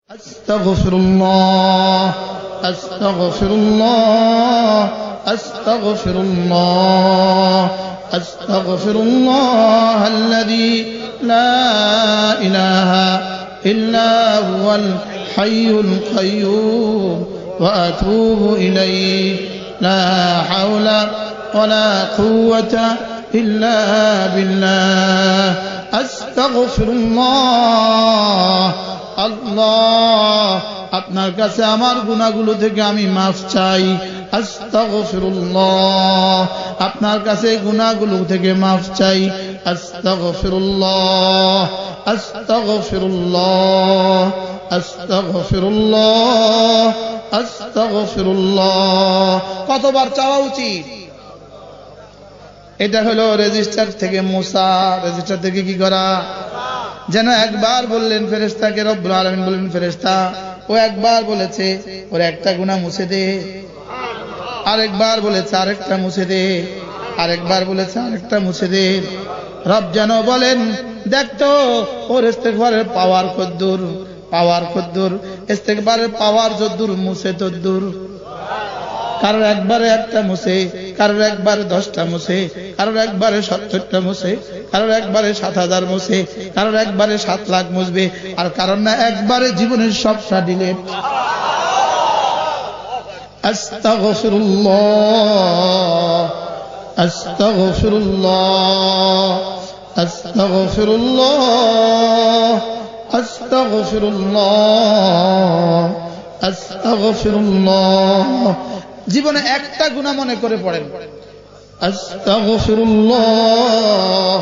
أستغفر الله أستغفر الله أستغفر الله أستغفر الله الذي لا إله إلا هو الحي القيوم وأتوب إليه لا حول ولا قوة إلا بالله أستغفر الله আল্লাহ আপনার কাছে আমার গুনাহগুলো থেকে আমি মাফ চাই আস্তাগফিরুল্লাহ আপনার কাছে গুনাহগুলো থেকে মাফ চাই আস্তাগফিরুল্লাহ আস্তাগফিরুল্লাহ আস্তাগফিরুল্লাহ আস্তাগফিরুল্লাহ কতবার চাওয়া উচিত? এটা হলো রেজিস্টার থেকে মুসা, রেজিস্টার থেকে কি করা? যেন একবার বললেন ফেরেশতাকে, রব্বুল আলামিন বললেন ফেরেশতা ও একবার বলেছে ওর একটা গুনাহ মুছে দে, আরেকবার বলেছে আরেকটা মুছে দে, আরেকবার বলেছে আরেকটা মুছে দে। রব যেন বলেন দেখতো ওর ইস্তেগফারের পাওয়ার কদ্দুর, পাওয়ার কদ্দুর, ইস্তেগফারের পাওয়ার যদ্দুর মুছে তদ্দুর। কারোর একবারে একটা মুছে, কারোর একবারে 10টা মুছে, কারোর একবারে 70টা মুছে, কারোর একবারে 7000 মুছে, কারোর একবারে 7 লাখ মুছবে, আর কারণ না একবারে জীবনের সবটা ডিলিট। আস্তাগফিরুল্লাহ আস্তাগফিরুল্লাহ আস্তাগফিরুল্লাহ আস্তাগফিরুল্লাহ আস্তাগফিরুল্লাহ। জীবনে একটা গুনাহ মনে করে পড়েন, আস্তাগফিরুল্লাহ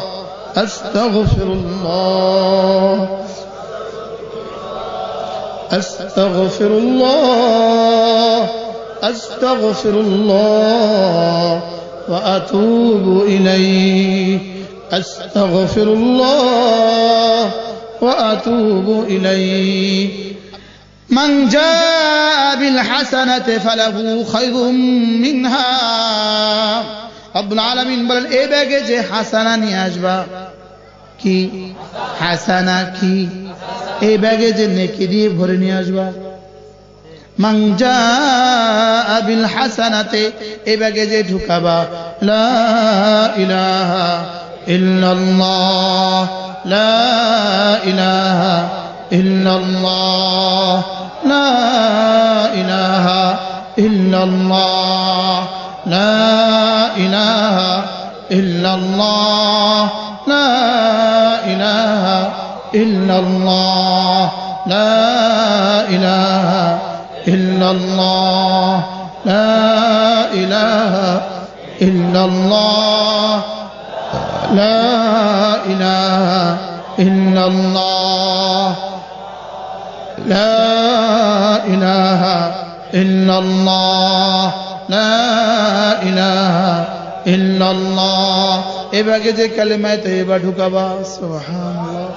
আস্তাগফিরুল্লাহ আস্তাগফিরুল্লাহ আস্তাগফিরুল্লাহ ওয়া আতুবু ইলাইহি আস্তাগফিরুল্লাহ ওয়া আতুবু ইলাইহি। من جاء بالحسنة فله خير منها। রব্বুল আলামিন বলেন এই ব্যাগে যে হাসানা নিয়ে আসবা, কি হাসানা, কি এই ব্যাগে যে নেকি দিয়ে ভরে নিয়ে আসবা। মান জাআ বিল হাসানাতে এই ব্যাগে যে ঢুকাবা লা ইলাহা ইল্লাল্লাহ লা ইলাহা ইল্লাল্লাহ লা ইলাহা ইল্লাল্লাহ লা ইলাহা ইল্লাল্লাহ লা ইলাহা ইল্লাল্লাহ লা ইলাহা ইল্লাল্লাহ লা ইলাহা ইল্লাল্লাহ লা ইলাহা ইল্লাল্লাহ লা ইলাহা ইল্লাল্লাহ লা ইলাহা ইল্লাল্লাহ। এবারে যে কালেমায় তয়্যিবা ঢুকাবা, সুবহানাল্লাহ।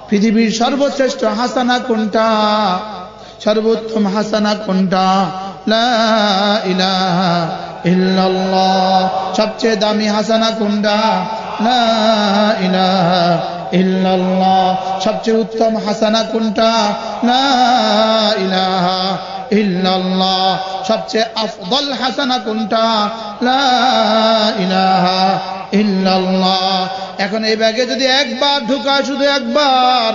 পৃথিবীর সর্বশ্রেষ্ঠ হাসানা কোনটা? সর্বোত্তম হাসানা কোনটা? লা ইলাহা ইল্লাল্লাহ। সবচেয়ে দামি হাসানা কোনটা? লা ইলাহা ইল্লাল্লাহ। সবচেয়ে উত্তম হাসানা কোনটা? লা ইলাহা ইল্লাল্লাহ। সবচেয়ে আফদল হাসানা কোনটা? লা ইলাহা ইল্লাল্লাহ। এখন এই ব্যাগে যদি একবার ঢুকায়, শুধু একবার,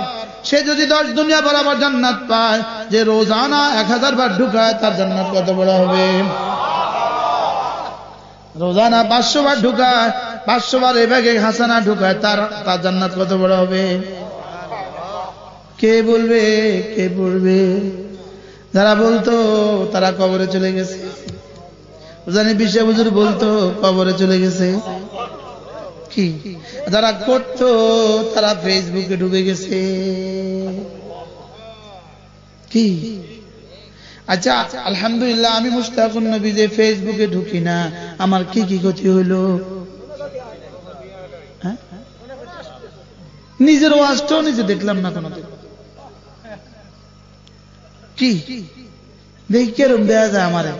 সে যদি 10 দুনিয়া বরাবর জান্নাত পায়, যে রোজানা 1000 বার ঢুকায় তার জান্নাত কত বড় হবে? রোজানা 500 বার ঢুকায়, 500 বার এই ব্যাগে হাসানা ঢুকায়, তার জান্নাত কত বড় হবে? কে বলবে? কে বলবে? যারা বলতো তারা কবরে চলে গেছে। জানি বিশ্ব হুজুর বলতো কবরে চলে গেছে। কি যারা করতো তারা ফেসবুকে ঢুকে গেছে। কি আচ্ছা, আলহামদুলিল্লাহ, আমি মুশতাকুন নবী যে ফেসবুকে ঢুকি না, আমার কি কি ক্ষতি হইল? নিজের ওয়াজটাও নিজে দেখলাম না কোনোদিন। কি দেখি কেরম দেয়া যায় আমারে?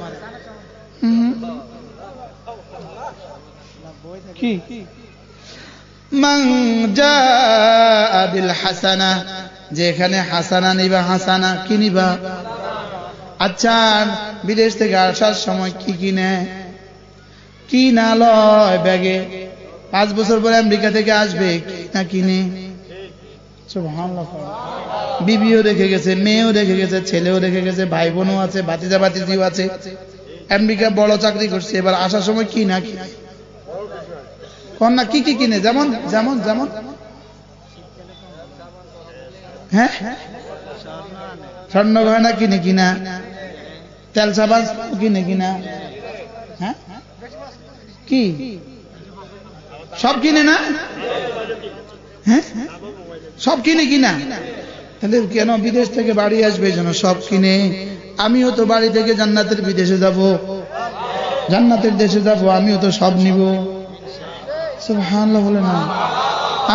কি মান জাআ বিল হাসানা যে এখানে হাসানা নিবা, হাসানা কি নিবা? আচ্ছা, বিদেশ থেকে আসার সময় কি কিনে কি না লয় ব্যাগে? 5 বছর পরে আমেরিকা থেকে আসবে, কি না কিনে? সুবহানাল্লাহ। বিবিও রেখে গেছে, মেয়েও রেখে গেছে, ছেলেও রেখে গেছে, ভাই বোনও আছে, ভাতিজা ভাতিজিও আছে। আমেরিকা বড় চাকরি করছে, এবার আসার সময় কি না কি কন্যা কি কি কিনে? যেমন যেমন যেমন হ্যাঁ, স্বর্ণ গয়না কিনে কিনা, তেল সাবান কিনে কিনা, হ্যাঁ কি সব কিনে না? হ্যাঁ সব কিনে কিনা? তাহলে কেন বিদেশ থেকে বাড়ি আসবে যেন সব কিনে? আমিও তো বাড়ি থেকে জান্নাতের বিদেশে যাব, জান্নাতের দেশে যাব, আমিও তো সব নিব। সুবহানাল্লাহ বলে না?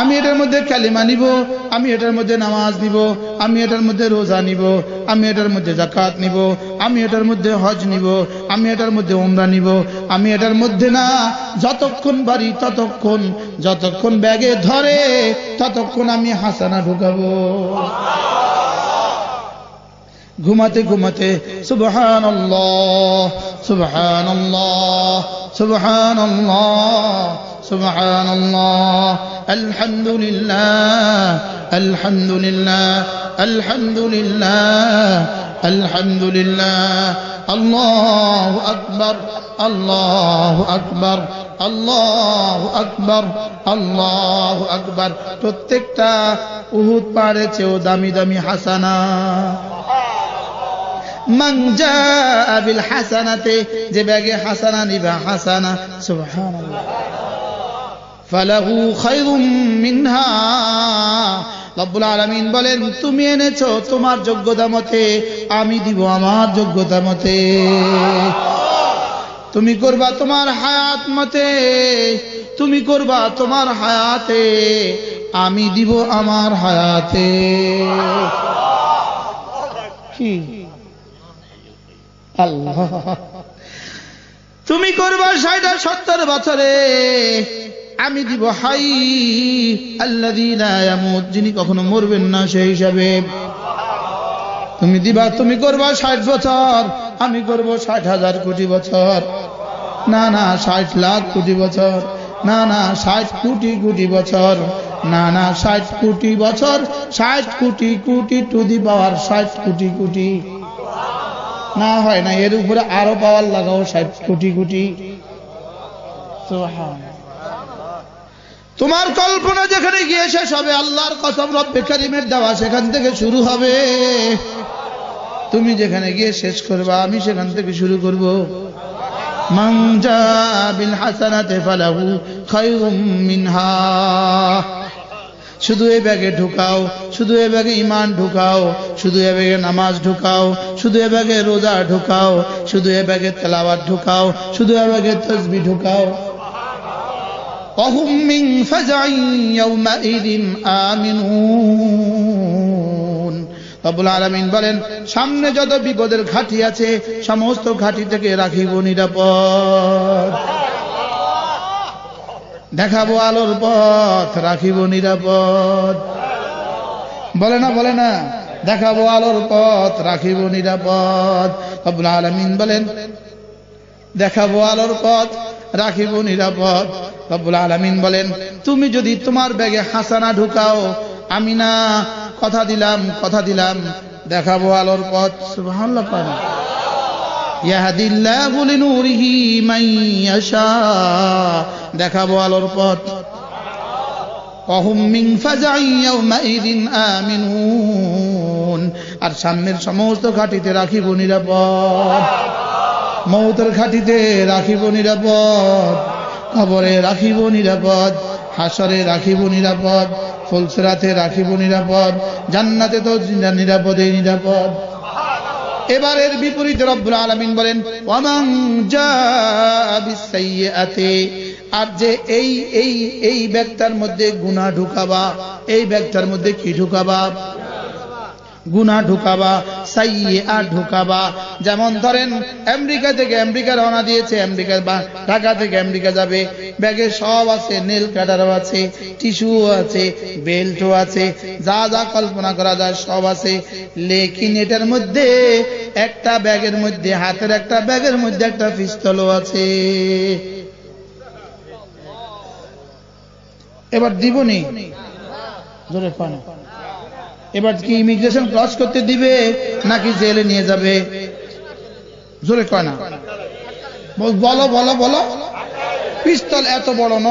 আমি এটার মধ্যে কালিমা নিব, আমি এটার মধ্যে নামাজ নিব, আমি এটার মধ্যে রোজা নিব, আমি এটার মধ্যে যাকাত নিব, আমি এটার মধ্যে হজ নিব, আমি এটার মধ্যে উমরা নিব, আমি এটার মধ্যে না যতক্ষণ পারি ততক্ষণ, যতক্ষণ ব্যাগে ধরে ততক্ষণ আমি হাসানা ঢুকাবো। ঘুমাতে ঘুমাতে সুবহানাল্লাহ সুবহানাল্লাহ সুবহানাল্লাহ সুবহানাল্লাহ, আলহামদুলিল্লাহ আলহামদুলিল্লাহ আলহামদুলিল্লাহ আলহামদুলিল্লাহ, আল্লাহু আকবার আল্লাহু আকবার আল্লাহু আকবার আল্লাহু আকবার। প্রত্যেকটা উহুদ পাহাড়ের চেয়েও দামি দামি হাসানা। মান জাআ বিল হাসানাতে, যে ব্যাগে হাসানা নিবা, হাসানা সুবহানাল্লাহ, ফালাহু খায়রুম মিনহা। রব্বুল আলামিন বলেন, তুমি এনেছো তোমার যোগ্যতা মতে, আমি দিব আমার যোগ্যতা মতে। তুমি করবা তোমার হায়াত মতে, তুমি করবা তোমার হায়াতে, আমি দিব আমার হায়াতে। কি আল্লাহ, তুমি করবা 60-70 বছরে, আমি দিব হাই আল্লাযী লা ইয়ামুত, যিনি কখনো মরবেন না, সেই হিসাবে তুমি দিবা। তুমি করবা 60 বছর, আমি করব 60,000 কোটি বছর, না না 60 লাখ কোটি বছর, না না 60 কোটি কোটি বছর, না না 60 কোটি বছর, 60 কোটি কোটি টু দি পাওয়ার 60 কোটি কোটি। না হয় না, এর উপরে আরো পাওয়ার লাগাও 60 কোটি কোটি। তোমার কল্পনা যেখানে গিয়ে শেষ হবে, আল্লাহর কসম রব্বে কারীমের দেওয়া সেখান থেকে শুরু হবে। তুমি যেখানে গিয়ে শেষ করবা, আমি সেখান থেকে শুরু করব। মান জাআ বিল হাসানাতি ফালাহু খায়রুম মিনহা। শুধু এই ব্যাগে ঢুকাও, শুধু এই ব্যাগে ঈমান ঢুকাও, শুধু এই ব্যাগে নামাজ ঢুকাও, শুধু এই ব্যাগে রোজা ঢুকাও, শুধু এই ব্যাগে তেলাওয়াত ঢুকাও, শুধু এই ব্যাগে তাসবিহ ঢুকাও। ওয়াহুম মিন ফাজঈন ইয়াওমাইযিন আমিনুন। রব্বুল আলামিন বলেন, সামনে যত বিপদের ঘাঁটি আছে সমস্ত ঘাঁটি থেকে রাখিব নিরাপদ। দেখাবো আলোর পথ, রাখিব নিরাপদ। বলে না বলে না, দেখাবো আলোর পথ, রাখিব নিরাপদ। রব্বুল আলামিন বলেন, দেখাবো আলোর পথ, রাখিব নিরাপদ। রব্বুল আলামিন বলেন, তুমি যদি তোমার ব্যাগে হাসানা ঢুকাও, আমি না কথা দিলাম, কথা দিলাম, দেখাবো আলোর পথ। সুবহানাল্লাহ পারে। ইয়াহদিল্লাহু লিনূরিহি মান ইয়াশা, দেখাবো আলোর পথ। ওয়াহুম মিন ফাজঈন ইয়াওমাইযিন আমিনুন, আর সামনের সমস্ত ঘাটিতে রাখিব নিরাপদ। মউতের ঘাটিতে রাখিব নিরাপদ, কবরে রাখিব নিরাপদ, হাসরে রাখিব নিরাপদ, ফুলসিরাতে রাখিব নিরাপদ, জান্নাতে তো নিরাপদেই নিরাপদ। এবারের বিপরীতে রব্বুল আলামিন বলেন, ওয়ামান জাআ বিসাইয়্যাতি, আর যে এই ব্যক্তির মধ্যে গুনাহ ঢুকাবা, এই ব্যক্তির মধ্যে কি ঢুকাবা? গুনাহ ঢুকাবা, সাইয়্যিআত ঢুকাবা। যেমন ধরেন আমেরিকা থেকে আমেরিকা রওনা দিয়েছে, আমেরিকা বা ঢাকা থেকে আমেরিকা যাবে, ব্যাগে সব আছে, নেল কাটারও আছে, টিস্যুও আছে, বেল্টও আছে, যা যা কল্পনা করা যায় সব আছে। লেকিন এটার মধ্যে একটা ব্যাগের মধ্যে, হাতের একটা ব্যাগের মধ্যে একটা পিস্তলও আছে। এবার দিবনি জোরে কয় না। এবার কি ইমিগ্রেশন ক্রস করতে দিবে নাকি জেলে নিয়ে যাবে? জোরে কয় না, বলো বলো বলো। পিস্তল এত বড় ন,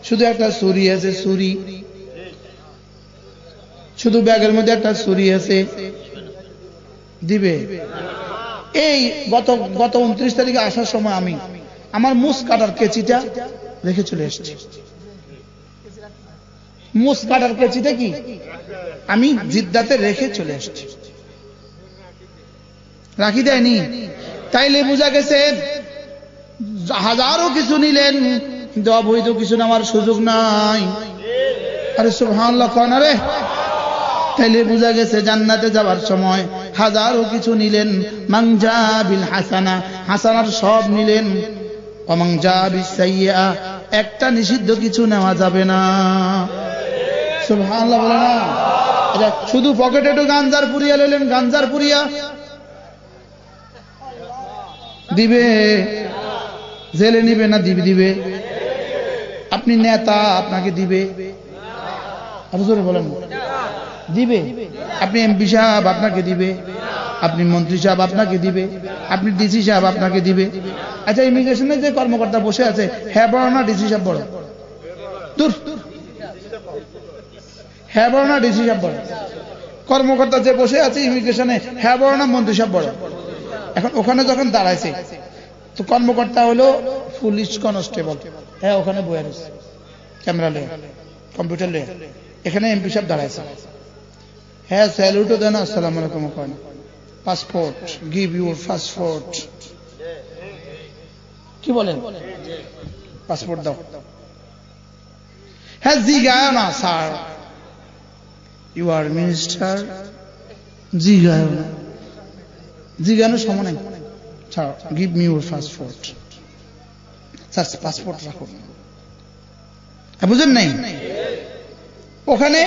শুধু একটা ছুরি আছে, ছুরি শুধু ব্যাগের মধ্যে একটা ছুরি আছে, দিবে? এই গত 29 তারিখে আসার সময় আমি আমার মুস কাটার কেচিটা রেখে চলে এসেছি। মুস কাটার কেচিটা কি আমি জিদ্দাতে রেখে চলে এসেছি, রাখি দেয়নি। তাইলে বোঝা গেছে হাজারো কিছু নিলেন কিন্তু অবৈধ কিছু নেওয়ার সুযোগ নাই। আরে সুবহানাল্লাহ কোন রে। তাইলে বোঝা গেছে জান্নাতে যাওয়ার সময় হাজারো কিছু নিলেন, মাংজা বিল হাসানা, হাসানার সব নিলেন, অমাংজা বিস সাইয়্যিআ, একটা নিষিদ্ধ কিছু নেওয়া যাবে না। সুবহানাল্লাহ বলে না। এটা শুধু পকেটে একটু গাঞ্জার পুরিয়া লইলেন, গাঞ্জার পুরিয়া দিবে? জেলে নিবে না দিবে? আপনি নেতা, আপনাকে দিবে? আরো জোরে বলেন, দিবে? আপনি এমপি সাহেব, আপনাকে দিবে? আপনি মন্ত্রী সাহেব, আপনাকে দিবে? আপনি ডিসি সাহেব, আপনাকে দিবে? আচ্ছা, ইমিগ্রেশনে যে কর্মকর্তা বসে আছে, হ্যাঁ বড় না ডিসি সাহেব বড়? দূর, হ্যাঁ বড় না ডিসি সাহেব বড়? কর্মকর্তা যে বসে আছে ইমিগ্রেশনে, হ্যাঁ বড় না মন্ত্রী সাহেব বড়? এখন ওখানে যখন দাঁড়াইছে তো কর্মকর্তা হলো পুলিশ কনস্টেবল, হ্যাঁ ওখানে বয়ে রয়েছে, ক্যামেরা লয়ে, কম্পিউটার লয়ে। এখানে এমপি সাহেব দাঁড়াইছে, হ্যাঁ স্যালুটও দেন, আসসালামু আলাইকুম কয় না। পাসপোর্ট, গিভ ইউর পাসপোর্ট, কি বলেন? পাসপোর্ট দাও। হ্যাঁ জিগায় না, স্যার ইউ আর মিনিস্টার, জিগায় না, জিগানোর সময় নাই। Give me your passport, sir passport রাখুন। বুঝেন নাই? ওখানে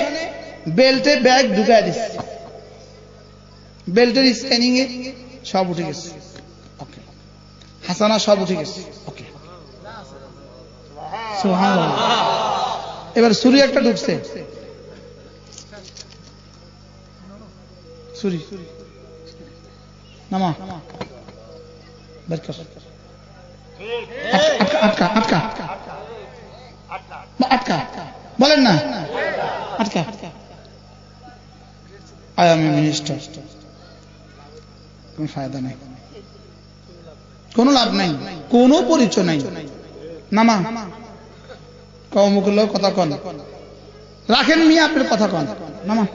বেল্টে ব্যাগ ঢুকায় দিচ্ছে, বেল্টের স্ক্যানিং এ সব উঠে গেছে, ওকে, হাসানা সব উঠে গেছে, ওকে। সুবহানাল্লাহ। এবার ছুরি একটা ঢুকছে, ছুরি নামা, বের কর, আটকা আটকা আটকা, বলেন না আটকা। আই এম এ মিনিস্টার, কোন ফায়দা নাই, কোনো লাভ নাই, কোনো পরিচয় নাই। নামা, কৌমুকুল্লাহ কথা কন, রাখেন মিয়া আপনার কথা কন, নামা।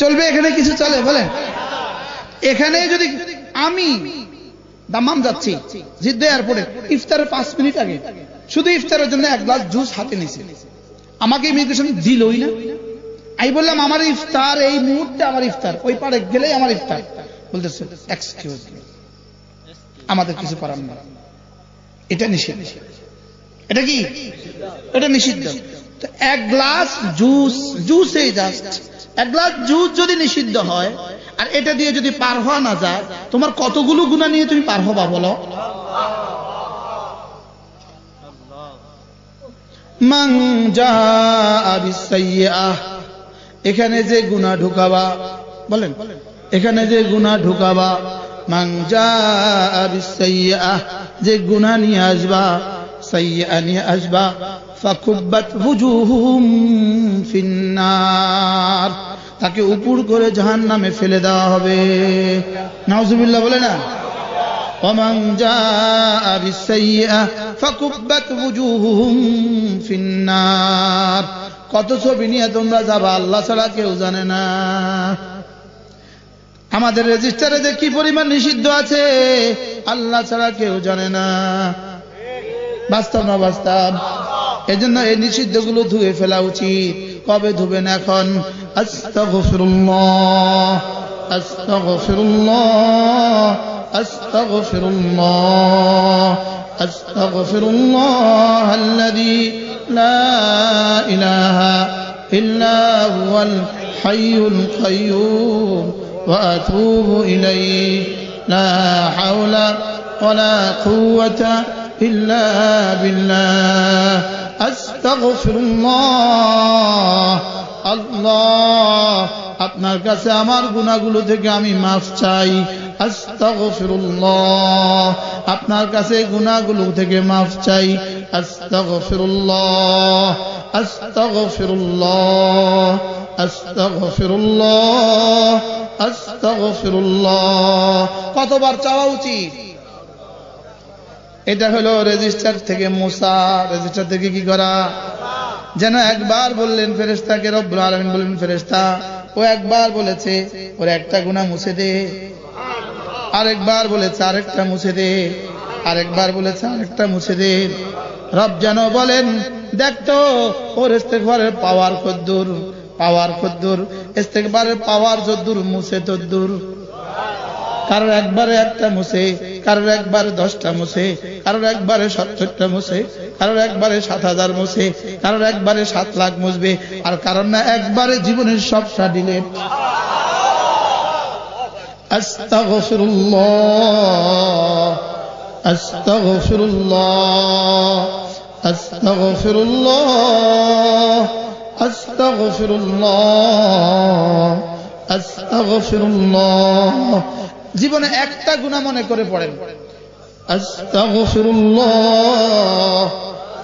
চলবে এখানে কিছু চলে বলেন? এখানে যদি আমি দাম্মাম যাচ্ছি জিদ্দা এয়ারপোর্টে, ইফতারের 5 মিনিট আগে শুধু ইফতারের জন্য এক গ্লাস জুস হাতে নিয়েছে, আমাকে ইমিগ্রেশন দিলই না। আমি বললাম আমার ইফতার, এই মুহূর্তে আমার ইফতার, ওই পারে গেলেই আমার ইফতার। বলতেছে এক্সকিউজ মি, আমাদের কিছু করার না, এটা নিষিদ্ধ। এটা কি? এটা নিষিদ্ধ। তো এক গ্লাস জুস, জুসে জাস্ট এক গ্লাস জুস যদি নিষিদ্ধ হয় আর এটা দিয়ে যদি পার হওয়া না যায়, তোমার কতগুলো গুনাহ নিয়ে তুমি পার হবা বলো? মান জাআ বিসাইয়্যাহ, এখানে যে গুনাহ ঢুকাবা, বলেন এখানে যে গুনাহ ঢুকাবা, মান জাআ বিসাইয়্যাহ, যে গুনাহ নিয়ে আসবা, সাইয়্যাহ নিয়ে আসবা, ফাকুব্বাত ওয়ুজুহুহুম ফিন্নার, তাকে উপর করে জাহান্নামে ফেলে দেওয়া হবে। নাউজুবিল্লাহ বলে না। ওয়ামান জাআ বিসাইয়্যাহ ফাকুব্বাত ওয়ুজুহুহুম ফিন্নার, কত ছবি নিয়ে তোমরা যাবা আল্লাহ ছাড়া কেউ জানে না। আমাদের রেজিস্টারে যে কি পরিমাণ নিষিদ্ধ আছে আল্লাহ ছাড়া কেউ জানে না। বাস্তব না বাস্তব? এজন্য এই নিষিদ্ধগুলো ধুয়ে ফেলা উচিত। কবে ধুবেন এখন? আস্তাগফিরুল্লাহ আস্তাগফিরুল্লাহ আস্তাগফিরুল্লাহ আস্তাগফিরুল্লাহ আল্লাযী লা ইলাহা ইল্লা হুয়াল হাইয়ুল কাইয়্যুম ওয়া আতুবু ইলাইহি লা হাওলা ওয়ালা কুওয়াতা ইল্লা বিল্লাহ আস্তাগফিরুল্লাহ। আল্লাহ, আপনার কাছে আমার গুনাহগুলো থেকে আমি মাফ চাই। আস্তাগফিরুল্লাহ, আপনার কাছে গুনাহগুলো থেকে মাফ চাই। আস্তাগফিরুল্লাহ আস্তাগফিরুল্লাহ আস্তাগফিরুল্লাহ আস্তাগফিরুল্লাহ। কতবার চাওয়া উচিত? এটা হলো রেজিস্টার থেকে মুসা। রেজিস্টার থেকে কি করা? যেন একবার বললেন ফেরেশতাকে, রব্বুল আলামিন বললেন ফেরেশতা ও একবার বলেছে ওর একটা গুনাহ মুছে দে, আরেকবার বলেছে আরেকটা মুছে দে, আরেকবার বলেছে আরেকটা মুছে দে। রব যেন বলেন দেখতো ওর ইস্তেগফারের পাওয়ার কদ্দুর, পাওয়ার কদ্দুর, ইস্তেগফারের পাওয়ার যদ্দুর মুছে তদ্দুর। কারোর একবারে একটা মুছে, কারোর একবারে 10টা মুছে, কারোর একবারে 70টা মুছে, কারোর একবারে 7000 মুছে, কারোর একবারে 7 লাখ মুছবে, আর কারণ না একবারে জীবনের সবটা ডিলেট। আস্তাগফিরুল্লাহ আস্তাগফিরুল্লাহ আস্তাগফিরুল্লাহ আস্তাগফিরুল্লাহ আস্তাগফিরুল্লাহ। জীবনে একটা গুনাহ মনে করে পড়েন, আস্তাগফিরুল্লাহ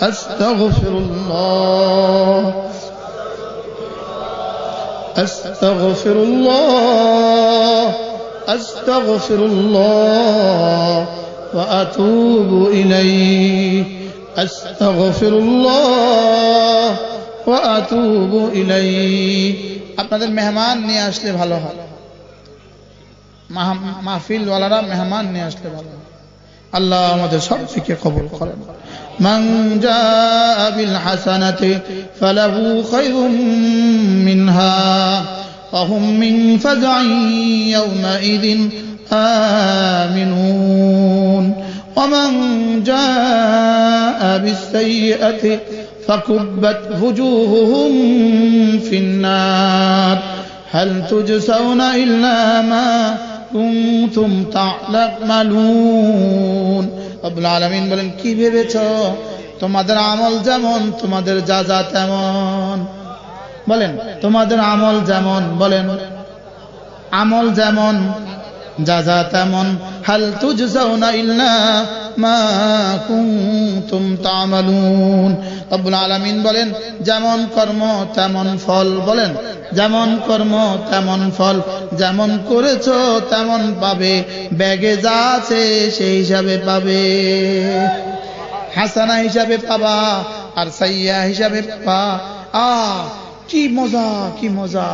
আস্তাগফিরুল্লাহ আস্তাগফিরুল্লাহ আস্তাগফিরুল্লাহ ওয়া আতুবু ইলাইহি আস্তাগফিরুল্লাহ ওয়া আতুবু ইলাইহি। আপনাদের মেহমান নিয়ে আসলে ভালো হয়, মাহফিল ওয়ালারা মেহমান নিয়ে আসলে ভালো হয়। আল্লাহ আমাদের সবকে কবুল করেন। মান জাআ বিল হাসানাতি ফালাহু খায়রুম মিনহা ওয়া হুম মিন ফাজঈ ইয়াওমাইযিন আমিনুন ওয়া মান জাআ বিস সাইয়্যাতি ফাকুব্বাত ওয়ুজুহুহুম ফিন নার হাল তুজসাউনা ইল্লা মা কুনতুম তা'মালুন। রব্বুল আলামিন বলেন কি ভেবেছো? তোমাদের আমল যেমন তোমাদের যাজা তেমন। বলেন তোমাদের আমল যেমন, বলেন আমল যেমন যাজা তেমন। হাল তুজসাউনা ইল্লা মা কুনতুম তা'মালুন। রব্বুল আলামিন বলেন যেমন কর্ম তেমন ফল। বলেন যেমন কর্ম তেমন ফল, যেমন করেছো তেমন পাবে, ব্যাগে যা আছে সেই হিসাবে পাবে। হাসানা হিসাবে পাবা আর সাইয়্যা হিসাবে পাবা। কি মজা, কি মজা!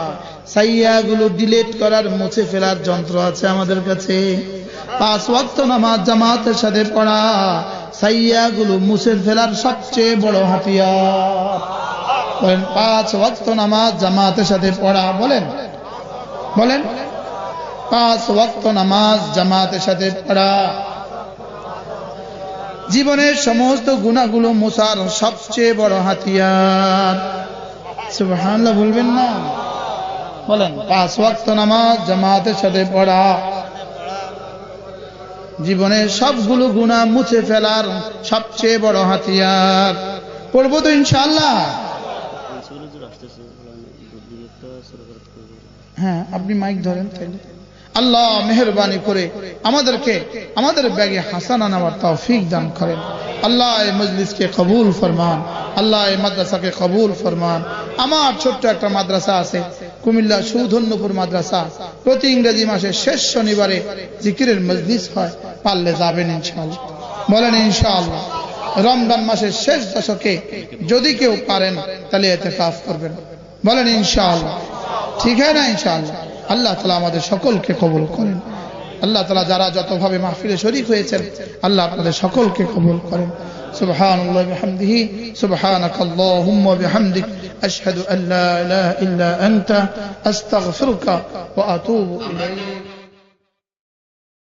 সাইয়্যাগুলো ডিলিট করার, মুছে ফেলার যন্ত্র আছে আমাদের কাছে। 5 ওয়াক্ত নামাজ জামাতের সাথে পড়া সাইয়্যাগুলো মুছে ফেলার সবচেয়ে বড় হাতিয়ার। বলেন 5 ওয়াক্ত নামাজ জামাতের সাথে পড়া। বলেন বলেন 5 ওয়াক্ত নামাজ জামাতের সাথে পড়া জীবনের সমস্ত গুনাহগুলো মুছার সবচেয়ে বড় হাতিয়ার। সুবহানাল্লাহ বলবেন না? বলেন 5 ওয়াক্ত নামাজ জামাতের সাথে পড়া জীবনের সবগুলো গুনাহ মুছে ফেলার সবচেয়ে বড় হাতিয়ার। পড়বো তো ইনশাআল্লাহ? হ্যাঁ, আপনি মাইক ধরেন তাইলে। আল্লাহ মেহেরবানি করে আমাদেরকে আমাদের ব্যাগে হাসানা নেওয়ার তৌফিক দান করেন। আল্লাহ এই মজলিসকে কবুল ফরমান, আল্লাহ এই মাদ্রাসাকে কবুল ফরমান। আমার ছোট্ট একটা মাদ্রাসা আছে, কুমিল্লা সুধন্যপুর মাদ্রাসা। প্রতি ইংরেজি মাসের শেষ শনিবারে জিকিরের মজলিস হয়, পারলে যাবেন ইনশাআল্লাহ। বলেন ইনশাআল্লাহ। রমজান মাসের শেষ দশকে যদি কেউ পারেন তাহলে ইতিকাফ করবেন। বলেন ইনশাআল্লাহ। ঠিক है না? ইনশাআল্লাহ। আল্লাহ তাআলা আমাদের সকলকে কবুল করেন। আল্লাহ তাআলা যারা যতভাবে মাহফিলে শরীক হয়েছেন আল্লাহ আপনাদের সকলকে কবুল করেন। সুবহানাল্লাহি বিহামদিহি সুবহানাকাল্লাহুম্মা বিহামদিক আশহাদু আল্লা ইলাহা ইল্লা আনতা আস্তাগফিরুকা ওয়া আতুবু ইলাইক।